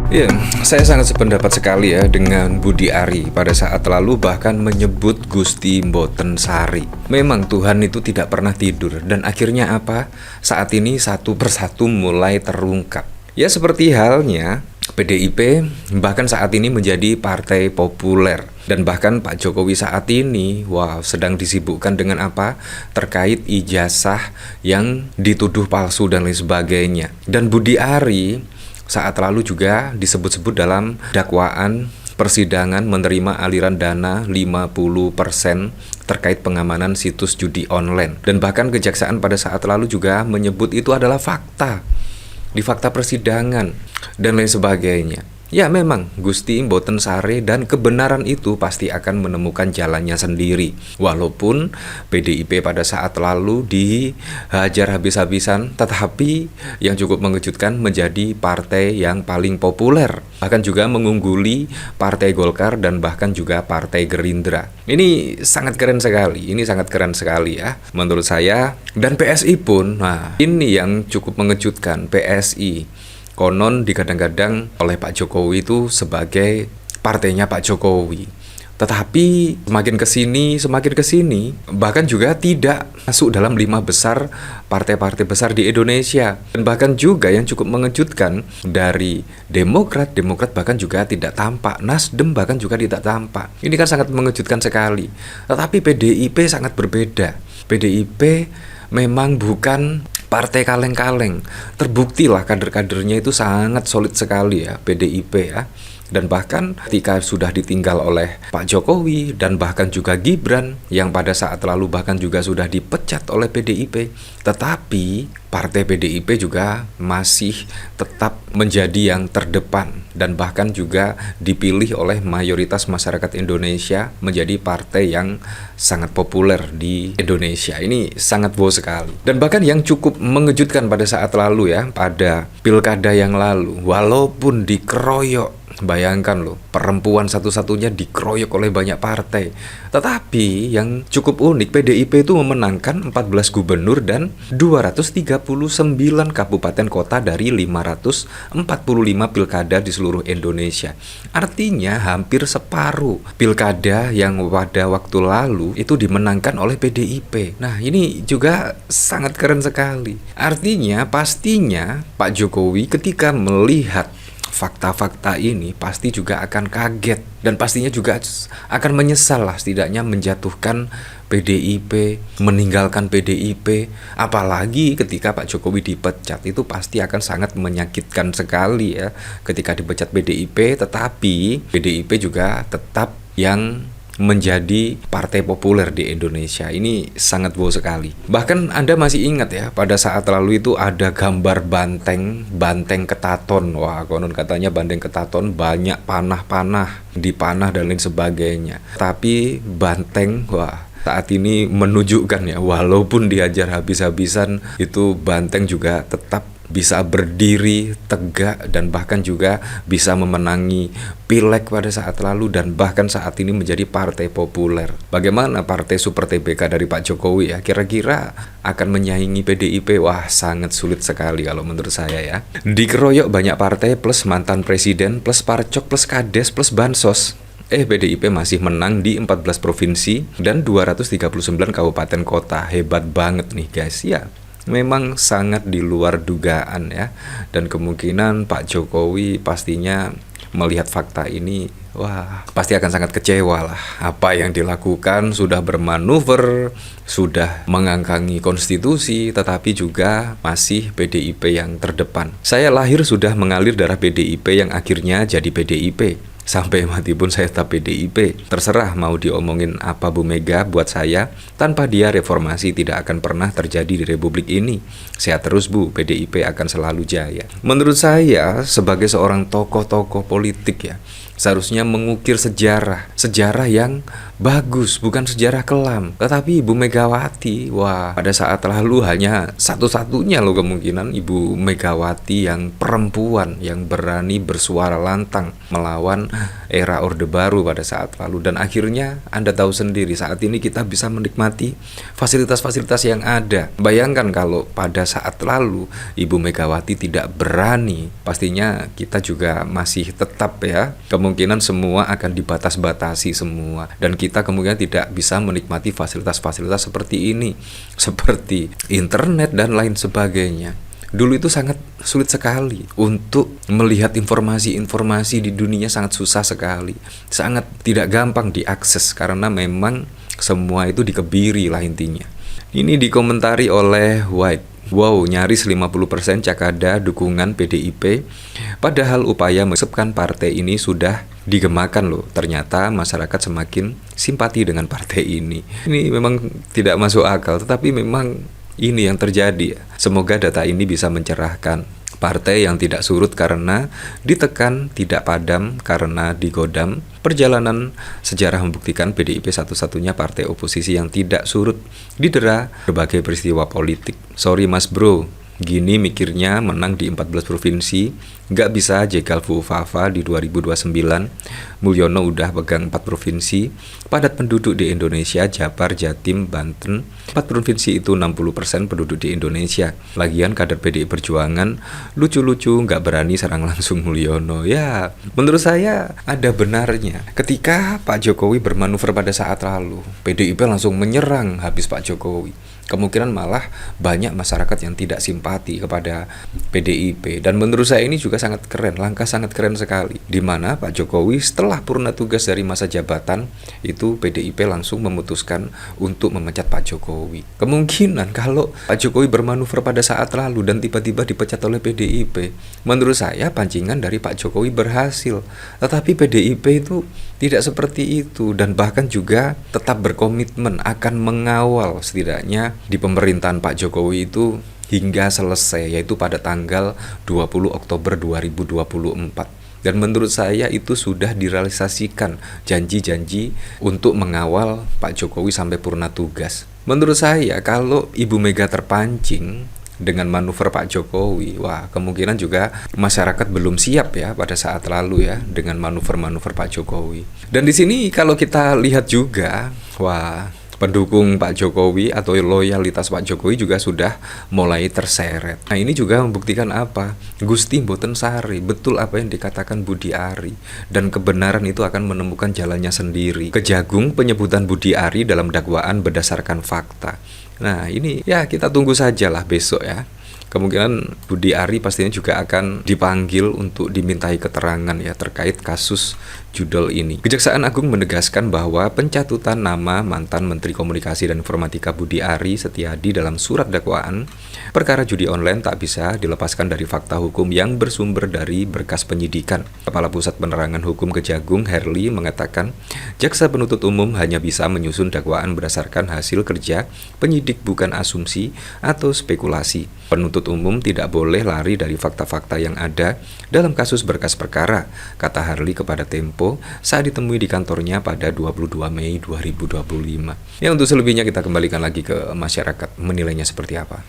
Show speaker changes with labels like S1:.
S1: Ya, saya sangat sependapat sekali ya dengan Budi Ari pada saat lalu bahkan menyebut Gusti Mboten Sari. Memang Tuhan itu tidak pernah tidur dan akhirnya apa? Saat ini satu persatu mulai terungkap. Ya seperti halnya PDIP bahkan saat ini menjadi partai populer. Dan bahkan Pak Jokowi saat ini, sedang disibukkan dengan apa? Terkait ijazah yang dituduh palsu dan lain sebagainya. Dan Budi Ari saat lalu juga disebut-sebut dalam dakwaan persidangan menerima aliran dana 50% terkait pengamanan situs judi online. Dan bahkan kejaksaan pada saat lalu juga menyebut itu adalah fakta di fakta persidangan dan lain sebagainya. Ya memang Gusti Mboten Sare dan kebenaran itu pasti akan menemukan jalannya sendiri. Walaupun PDIP pada saat lalu dihajar habis-habisan, tetapi yang cukup mengejutkan menjadi partai yang paling populer. Bahkan juga mengungguli Partai Golkar dan bahkan juga Partai Gerindra. Ini sangat keren sekali, ya menurut saya. Dan PSI pun, ini yang cukup mengejutkan, PSI. Konon digadang-gadang oleh Pak Jokowi itu sebagai partainya Pak Jokowi. Tetapi semakin kesini, bahkan juga tidak masuk dalam 5 besar partai-partai besar di Indonesia. Dan bahkan juga yang cukup mengejutkan dari Demokrat bahkan juga tidak tampak. Nasdem bahkan juga tidak tampak. Ini kan sangat mengejutkan sekali. Tetapi PDIP sangat berbeda. PDIP memang bukan partai kaleng-kaleng. Terbuktilah kader-kadernya itu sangat solid sekali ya PDIP ya. Dan bahkan ketika sudah ditinggal oleh Pak Jokowi dan bahkan juga Gibran yang pada saat lalu bahkan juga sudah dipecat oleh PDIP, tetapi partai PDIP juga masih tetap menjadi yang terdepan dan bahkan juga dipilih oleh mayoritas masyarakat Indonesia menjadi partai yang sangat populer di Indonesia. Ini sangat wow sekali. Dan bahkan yang cukup mengejutkan pada saat lalu ya, pada pilkada yang lalu, walaupun dikeroyok, bayangkan loh, perempuan satu-satunya dikeroyok oleh banyak partai. Tetapi yang cukup unik, PDIP itu memenangkan 14 gubernur dan 239 kabupaten kota dari 545 pilkada di seluruh Indonesia. Artinya hampir separuh pilkada yang pada waktu lalu itu dimenangkan oleh PDIP. Nah, ini juga sangat keren sekali. Artinya pastinya Pak Jokowi ketika melihat fakta-fakta ini pasti juga akan kaget dan pastinya juga akan menyesal lah, setidaknya menjatuhkan PDIP, meninggalkan PDIP. Apalagi ketika Pak Jokowi dipecat, itu pasti akan sangat menyakitkan sekali ya ketika dipecat PDIP, tetapi PDIP juga tetap yang menjadi partai populer di Indonesia. Ini sangat wow sekali. Bahkan Anda masih ingat ya, pada saat lalu itu ada gambar banteng ketaton. Konon katanya banteng ketaton banyak panah-panah, dipanah dan lain sebagainya. Tapi banteng, saat ini menunjukkan ya, walaupun diajar habis-habisan, itu banteng juga tetap bisa berdiri tegak dan bahkan juga bisa memenangi pileg pada saat lalu dan bahkan saat ini menjadi partai populer. Bagaimana partai Super TBK dari Pak Jokowi ya, kira-kira akan menyaingi PDIP? Sangat sulit sekali kalau menurut saya ya. Dikeroyok banyak partai plus mantan presiden plus parcok plus kades plus bansos. PDIP masih menang di 14 provinsi dan 239 kabupaten kota. Hebat banget nih guys ya. Memang sangat di luar dugaan ya. Dan kemungkinan Pak Jokowi pastinya melihat fakta ini, pasti akan sangat kecewa lah. Apa yang dilakukan sudah bermanuver, sudah mengangkangi konstitusi, tetapi juga masih PDIP yang terdepan. Saya lahir sudah mengalir darah PDIP yang akhirnya jadi PDIP. Sampai mati pun saya tetap PDIP. Terserah mau diomongin apa Bu Mega, buat saya tanpa dia reformasi tidak akan pernah terjadi di Republik ini. Sehat terus Bu, PDIP akan selalu jaya. Menurut saya sebagai seorang tokoh-tokoh politik ya, seharusnya mengukir sejarah yang bagus, bukan sejarah kelam. Tetapi Ibu Megawati, wah, pada saat lalu hanya satu-satunya loh kemungkinan Ibu Megawati yang perempuan yang berani bersuara lantang melawan era Orde Baru pada saat lalu. Dan akhirnya Anda tahu sendiri, saat ini kita bisa menikmati fasilitas-fasilitas yang ada. Bayangkan kalau pada saat lalu Ibu Megawati tidak berani, pastinya kita juga masih tetap ya, kemungkinan semua akan dibatas-batasi semua, dan kita kemungkinan tidak bisa menikmati fasilitas-fasilitas seperti ini, seperti internet dan lain sebagainya. Dulu itu sangat sulit sekali untuk melihat informasi-informasi di dunia, sangat susah sekali, sangat tidak gampang diakses karena memang semua itu dikebiri lah intinya. Ini dikomentari oleh White. Wow, nyaris 50% Cakada dukungan PDIP, padahal upaya mengesepkan partai ini sudah digemakan loh. Ternyata masyarakat semakin simpati dengan partai ini. Ini memang tidak masuk akal, tetapi memang ini yang terjadi. Semoga data ini bisa mencerahkan partai yang tidak surut karena ditekan, tidak padam karena digodam. Perjalanan sejarah membuktikan PDIP satu-satunya partai oposisi yang tidak surut didera berbagai peristiwa politik. Sorry mas bro, gini mikirnya menang di 14 provinsi, nggak bisa jegal Fufafa di 2029. Mulyono udah pegang 4 provinsi, padat penduduk di Indonesia, Jabar, Jatim, Banten. 4 provinsi itu 60% penduduk di Indonesia. Lagian kader PDI Perjuangan lucu-lucu nggak berani serang langsung Mulyono. Ya, menurut saya ada benarnya. Ketika Pak Jokowi bermanuver pada saat lalu, PDIP langsung menyerang habis Pak Jokowi. Kemungkinan malah banyak masyarakat yang tidak simpati kepada PDIP. Dan menurut saya ini juga sangat keren, langkah sangat keren sekali, di mana Pak Jokowi setelah purna tugas dari masa jabatan itu PDIP langsung memutuskan untuk memecat Pak Jokowi. Kemungkinan kalau Pak Jokowi bermanuver pada saat lalu dan tiba-tiba dipecat oleh PDIP, menurut saya pancingan dari Pak Jokowi berhasil. Tetapi PDIP itu tidak seperti itu, dan bahkan juga tetap berkomitmen akan mengawal setidaknya di pemerintahan Pak Jokowi itu hingga selesai, yaitu pada tanggal 20 Oktober 2024. Dan menurut saya itu sudah direalisasikan janji-janji untuk mengawal Pak Jokowi sampai purna tugas. Menurut saya kalau Ibu Mega terpancing dengan manuver Pak Jokowi, wah, kemungkinan juga masyarakat belum siap ya pada saat lalu ya dengan manuver-manuver Pak Jokowi. Dan di sini kalau kita lihat juga, wah, pendukung Pak Jokowi atau loyalitas Pak Jokowi juga sudah mulai terseret. Nah, ini juga membuktikan apa? Gusti mboten sari, betul apa yang dikatakan Budi Ari, dan kebenaran itu akan menemukan jalannya sendiri. Kejagung penyebutan Budi Ari dalam dakwaan berdasarkan fakta. Nah, ini ya kita tunggu sajalah besok ya. Kemungkinan Budi Ari pastinya juga akan dipanggil untuk dimintai keterangan ya terkait kasus judul ini. Kejaksaan Agung menegaskan bahwa pencatutan nama mantan Menteri Komunikasi dan Informatika Budi Ari Setiadi dalam surat dakwaan perkara judi online tak bisa dilepaskan dari fakta hukum yang bersumber dari berkas penyidikan. Kepala Pusat Penerangan Hukum Kejagung Herli mengatakan, jaksa penuntut umum hanya bisa menyusun dakwaan berdasarkan hasil kerja penyidik, bukan asumsi atau spekulasi. Penuntut umum tidak boleh lari dari fakta-fakta yang ada dalam kasus berkas perkara, kata Harli kepada Tempo saat ditemui di kantornya pada 22 Mei 2025. Ya, untuk selebihnya kita kembalikan lagi ke masyarakat menilainya seperti apa.